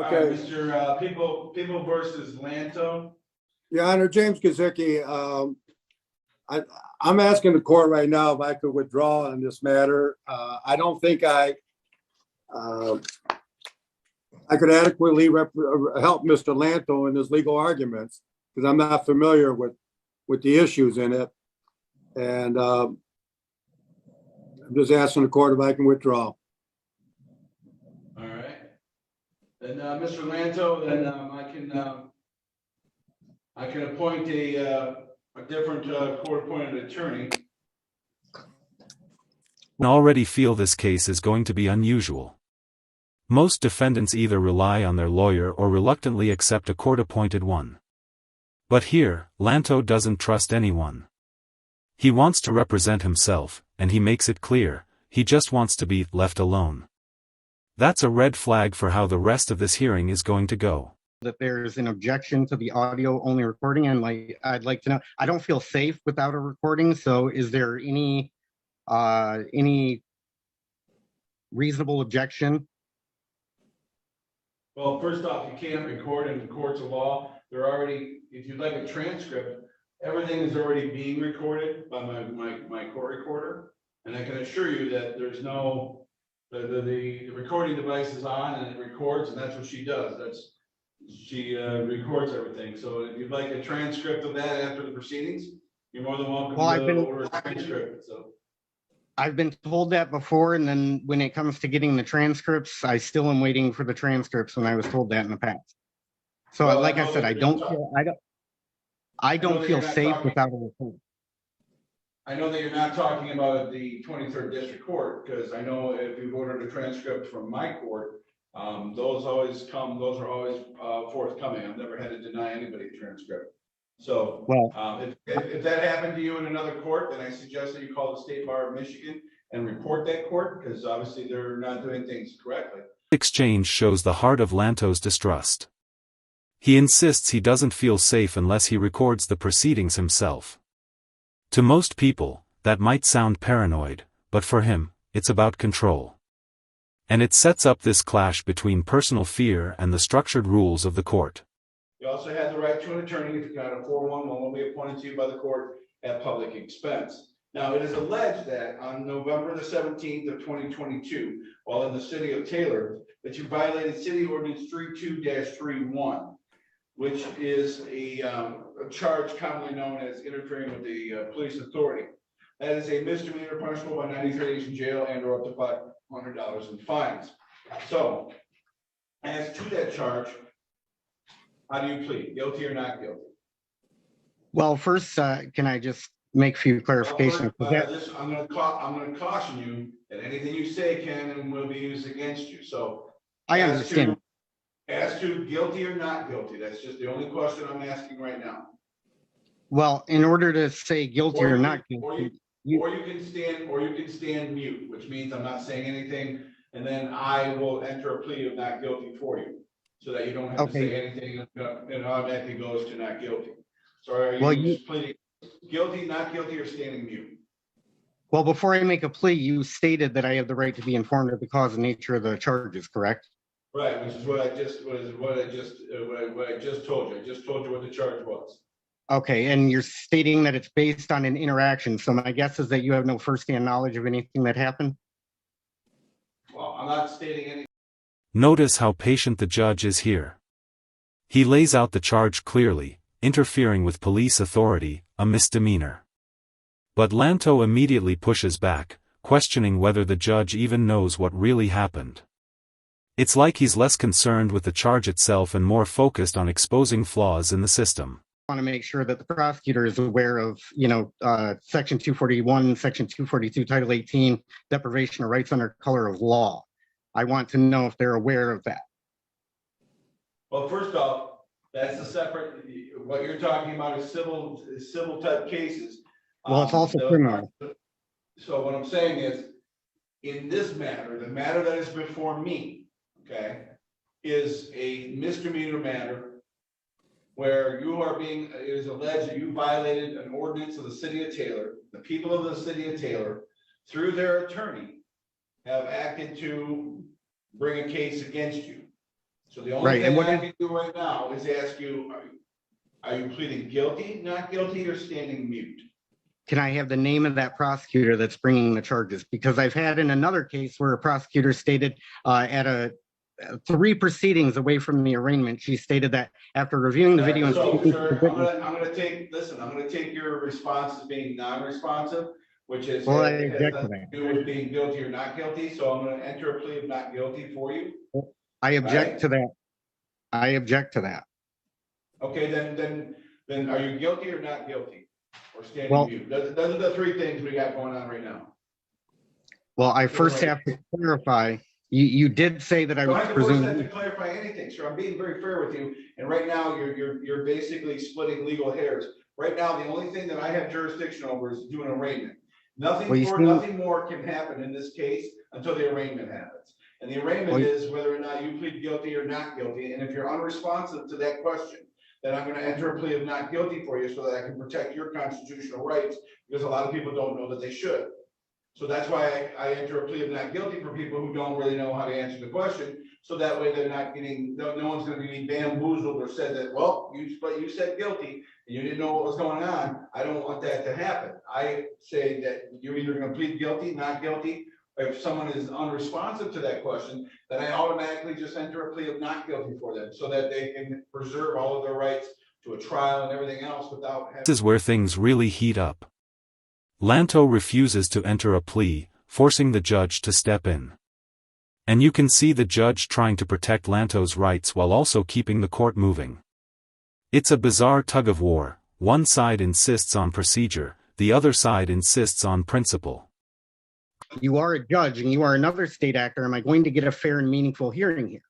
Okay. Mr. People versus Lanto. Your Honor, James Kazicki, I'm asking the court right now if I could withdraw on this matter. I don't think I could adequately help Mr. Lanto in his legal arguments because I'm not familiar with the issues in it. And I'm just asking the court if I can withdraw. All right. Then Mr. Lanto, then I can appoint a different court-appointed attorney. I already feel this case is going to be unusual. Most defendants either rely on their lawyer or reluctantly accept a court-appointed one. But here, Lanto doesn't trust anyone. He wants to represent himself, and he makes it clear, he just wants to be left alone. That's a red flag for how the rest of this hearing is going to go. That there's an objection to the audio only recording, and I'd like to know, I don't feel safe without a recording, so is there any reasonable objection? Well, first off, you can't record in the courts of law. They're already, if you'd like a transcript, everything is already being recorded by my court recorder. And I can assure you that there's no, the recording device is on and it records, and that's what she does. She records everything. So if you'd like a transcript of that after the proceedings, you're more than welcome to order a transcript. So I've been told that before, and then when it comes to getting the transcripts, I still am waiting for the transcripts when I was told that in the past. So well, like I said, I don't feel safe without a report. I know that you're not talking about the 23rd District Court, because I know if you've ordered a transcript from my court, those are always forthcoming. I've never had to deny anybody a transcript. So well, if that happened to you in another court, then I suggest that you call the State Bar of Michigan and report that court, because obviously they're not doing things correctly. Exchange shows the heart of Lanto's distrust. He insists he doesn't feel safe unless he records the proceedings himself. To most people, that might sound paranoid, but for him, it's about control. And it sets up this clash between personal fear and the structured rules of the court. You also have the right to an attorney if you got a 411 will be appointed to you by the court at public expense. Now, it is alleged that on November the 17th of 2022, while in the city of Taylor, that you violated City Ordinance 32-31, which is a charge commonly known as interfering with the police authority. That is a misdemeanor punishable by 93 days in jail and or up to $500 in fines. So, as to that charge, how do you plead? Guilty or not guilty? Well, first, can I just make a few clarifications? Well, I'm going to caution you that anything you say can and will be used against you. So, I understand. As to guilty or not guilty, that's just the only question I'm asking right now. Well, in order to say guilty or not guilty, or you can stand mute, which means I'm not saying anything, and then I will enter a plea of not guilty for you, so that you don't have to say anything, and it automatically goes to not guilty. So are you pleading guilty, not guilty, or standing mute? Well, before I make a plea, you stated that I have the right to be informed of the cause and nature of the charges, correct? Right, which is what I just told you. I just told you what the charge was. Okay, and you're stating that it's based on an interaction. So my guess is that you have no firsthand knowledge of anything that happened? Well, I'm not stating anything. Notice how patient the judge is here. He lays out the charge clearly: interfering with police authority, a misdemeanor. But Lanto immediately pushes back, questioning whether the judge even knows what really happened. It's like he's less concerned with the charge itself and more focused on exposing flaws in the system. I want to make sure that the prosecutor is aware of, Section 241, Section 242, Title 18, deprivation of rights under color of law. I want to know if they're aware of that. Well, first off, that's a separate, what you're talking about is civil type cases. Well, it's also criminal. So what I'm saying is, in this matter, the matter that is before me, okay, is a misdemeanor matter where it is alleged that you violated an ordinance of the city of Taylor. The people of the city of Taylor, through their attorney, have acted to bring a case against you. So the only Right, and thing what I is- can do right now is ask you, are you pleading guilty, not guilty, or standing mute? Can I have the name of that prosecutor that's bringing the charges? Because I've had in another case where a prosecutor stated at 3 proceedings away from the arraignment, she stated that after reviewing the video and So, speaking to sir, the witness. I'm gonna take your response as being non-responsive, which is, Well, I has object to nothing to do with being guilty or not guilty, so I'm gonna enter a plea of not guilty for you. I object Right. to that. I object to that. Okay, then are you guilty or not guilty? Or standing Well- mute? Those are the 3 things we got going on right now. Well, I first have to clarify, you did say that I Don't was have to force that to presuming. clarify anything, sir. I'm being very fair with you, and right now, you're basically splitting legal hairs. Right now, the only thing that I have jurisdiction over is doing arraignment. Well, Nothing you more, see- nothing more can happen in this case until the arraignment happens. And the arraignment Well, is whether or not you plead guilty or not guilty, and if you're unresponsive to that question, then I'm gonna enter a plea of not guilty for you so that I can protect your constitutional rights, because a lot of people don't know that they should. So that's why I enter a plea of not guilty for people who don't really know how to answer the question. So that way they're not getting, no one's gonna be bamboozled or said that, well, you said guilty and you didn't know what was going on. I don't want that to happen. I say that you're either gonna plead guilty, not guilty. If someone is unresponsive to that question, then I automatically just enter a plea of not guilty for them so that they can preserve all of their rights to a trial and everything else without having. This is where things really heat up. Lanto refuses to enter a plea, forcing the judge to step in. And you can see the judge trying to protect Lanto's rights while also keeping the court moving. It's a bizarre tug-of-war. One side insists on procedure, the other side insists on principle. You are a judge and you are another state actor. Am I going to get a fair and meaningful hearing here?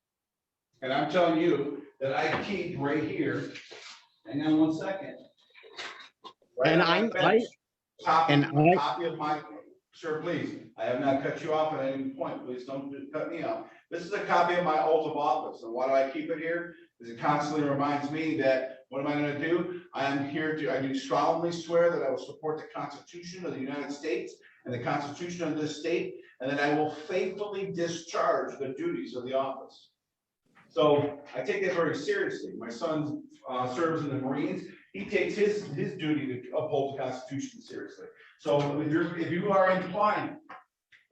And I'm telling you that I keyed right here. Hang on 1 second. Right And on my I- bench. Copy and of my, sir, please, I have not cut you off at any point, please don't cut me off. This is a copy of my oath of office, and why do I keep it here? Because it constantly reminds me that, what am I gonna do? I do solemnly swear that I will support the Constitution of the United States and the Constitution of this state, and that I will faithfully discharge the duties of the office. So I take that very seriously. My son serves in the Marines. He takes his duty to uphold the Constitution seriously. So if you are implying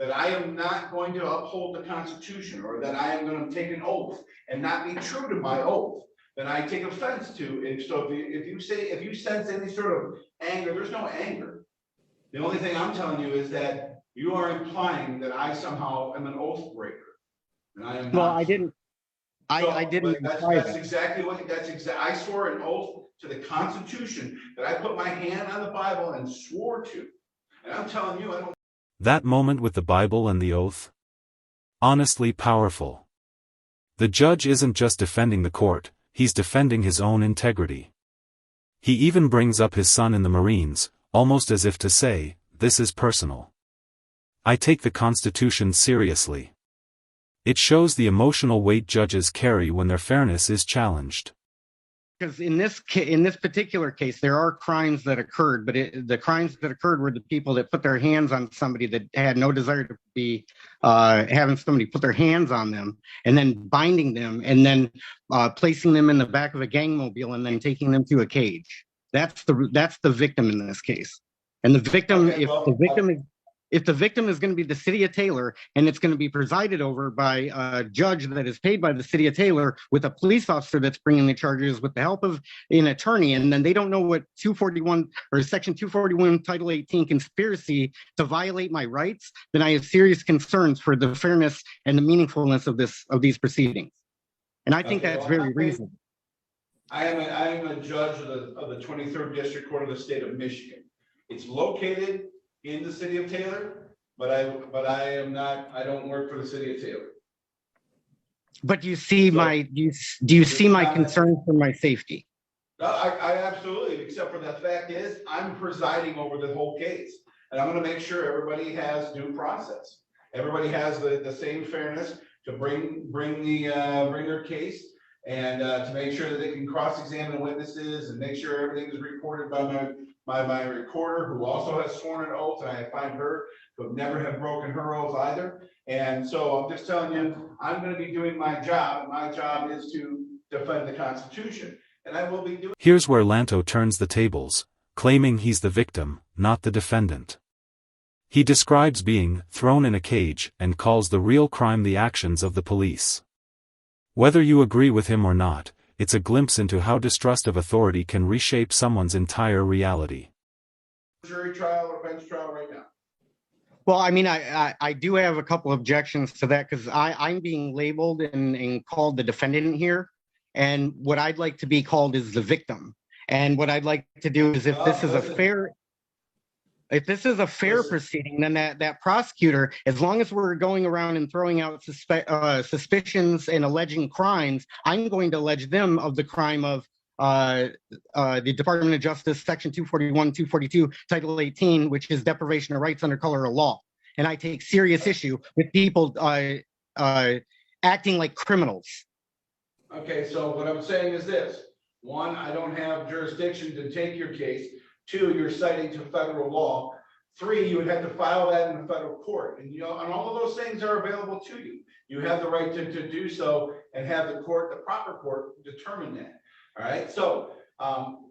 that I am not going to uphold the Constitution, or that I am going to take an oath and not be true to my oath, then I take offense to it. So if you sense any sort of anger, there's no anger. The only thing I'm telling you is that you are implying that I somehow am an oath breaker, and I am not. Well, I didn't. So, I didn't but imply that's that. exactly what, I swore an oath to the Constitution that I put my hand on the Bible and swore to. And I'm telling you, I don't. That moment with the Bible and the oath? Honestly powerful. The judge isn't just defending the court, he's defending his own integrity. He even brings up his son in the Marines, almost as if to say, this is personal. I take the Constitution seriously. It shows the emotional weight judges carry when their fairness is challenged. Because in this particular case, there are crimes that occurred, but the crimes that occurred were the people that put their hands on somebody that had no desire to be having somebody put their hands on them, and then binding them, and then placing them in the back of a gangmobile, and then taking them to a cage. That's the victim in this case. And the victim, Okay, if the victim is going to be the city of Taylor, and it's going to be presided over by a judge that is paid by the city of Taylor, with a police officer that's bringing the charges with the help of an attorney, and then they don't know what 241 or section 241 title 18 conspiracy to violate my rights, then I have serious concerns for the fairness and the meaningfulness of these proceedings. And I think that's very reasonable. I am a judge of the 23rd District Court of the state of Michigan. It's located in the city of Taylor, but I am not, I don't work for the city of Taylor. But do you see my concern for my safety? I absolutely, except for the fact is, I'm presiding over the whole case, and I'm gonna make sure everybody has due process. Everybody has the same fairness to bring their case, and to make sure that they can cross-examine witnesses and make sure everything is reported by my recorder, who also has sworn an oath, and I find her to have never have broken her oath either. And so I'm just telling you, I'm going to be doing my job, and my job is to defend the Constitution, and I will be doing. Here's where Lanto turns the tables, claiming he's the victim, not the defendant. He describes being thrown in a cage and calls the real crime the actions of the police. Whether you agree with him or not, it's a glimpse into how distrust of authority can reshape someone's entire reality. Jury trial or bench trial right now? Well, I mean, I do have a couple objections to that because I'm being labeled and called the defendant here. And what I'd like to be called is the victim. And what I'd like to do is if this is a fair proceeding, then that prosecutor, as long as we're going around and throwing out suspicions and alleging crimes, I'm going to allege them of the crime of the Department of Justice, Section 241, 242, Title 18, which is deprivation of rights under color of law. And I take serious issue with people acting like criminals. Okay, so what I'm saying is this. One, I don't have jurisdiction to take your case. Two, you're citing to federal law. Three, you would have to file that in the federal court. And, and all of those things are available to you. You have the right to do so and have the proper court determine that. All right. So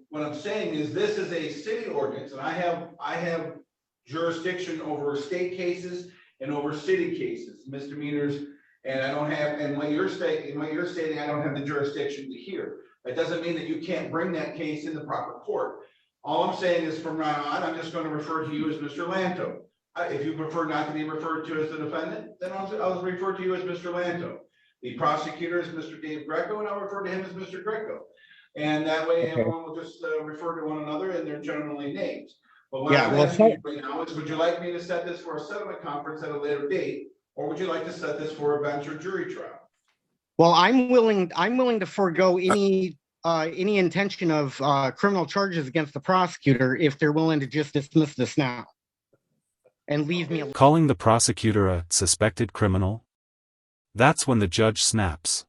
what I'm saying is this is a city ordinance, and I have jurisdiction over state cases and over city cases, misdemeanors, and I don't have, and what you're stating, I don't have the jurisdiction to hear. That doesn't mean that you can't bring that case in the proper court. All I'm saying is from now on, I'm just going to refer to you as Mr. Lanto. If you prefer not to be referred to as the defendant, then I'll refer to you as Mr. Lanto. The prosecutor is Mr. Dave Greco, and I'll refer to him as Mr. Greco. And that way, everyone will just refer to one another in their generally names. But what I'm asking you right now is, would you like me to set this for a settlement conference at a later date, or would you like to set this for a bench or jury trial? Well, I'm willing to forego any intention of criminal charges against the prosecutor if they're willing to just dismiss this now and leave me alone. Calling the prosecutor a suspected criminal? That's when the judge snaps.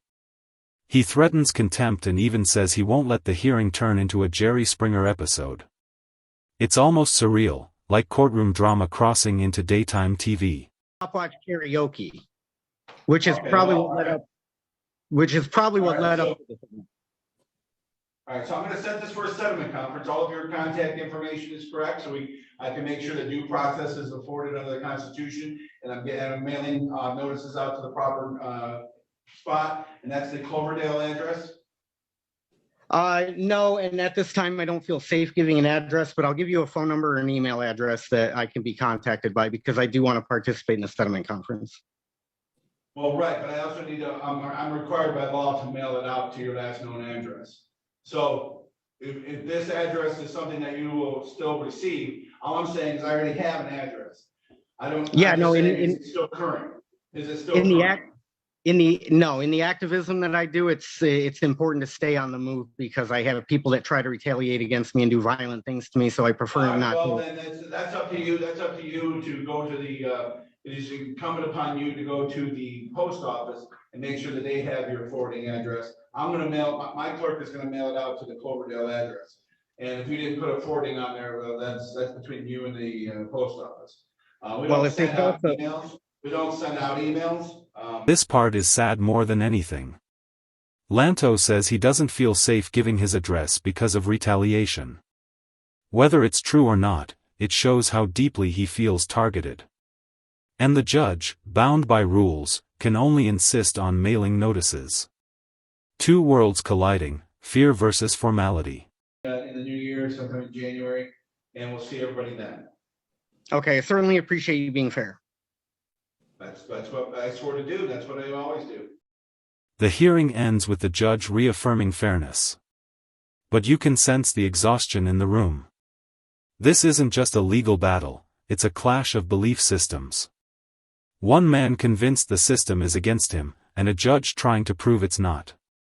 He threatens contempt and even says he won't let the hearing turn into a Jerry Springer episode. It's almost surreal, like courtroom drama crossing into daytime TV. Stopwatch karaoke, which is probably what led up. Which is probably what led up to this. All right, so I'm going to set this for a settlement conference. All of your contact information is correct, so I can make sure the due process is afforded under the Constitution, and I'm mailing notices out to the proper spot, and that's the Cloverdale address. No, and at this time I don't feel safe giving an address, but I'll give you a phone number or an email address that I can be contacted by because I do want to participate in the settlement conference. Well, right, but I also need to. I'm required by law to mail it out to your last known address. So if this address is something that you will still receive, all I'm saying is I already have an address. I don't. Yeah, I'm no. is it still current? Is it still in current? In the activism that I do, it's important to stay on the move because I have people that try to retaliate against me and do violent things to me. So I prefer not to. Well, then that's up to you. That's up to you to go to the. It is incumbent upon you to go to the post office and make sure that they have your forwarding address. I'm going to mail. My clerk is going to mail it out to the Cloverdale address. And if you didn't put a forwarding on there, well, that's between you and the post office. We don't send out emails. We don't send out emails. This part is sad more than anything. Lanto says he doesn't feel safe giving his address because of retaliation. Whether it's true or not, it shows how deeply he feels targeted. And the judge, bound by rules, can only insist on mailing notices. Two worlds colliding, fear versus formality. In the new year, sometime in January, and we'll see everybody then. Okay, I certainly appreciate you being fair. That's what I swore to do. That's what I always do. The hearing ends with the judge reaffirming fairness. But you can sense the exhaustion in the room. This isn't just a legal battle, it's a clash of belief systems. One man convinced the system is against him, and a judge trying to prove it's not.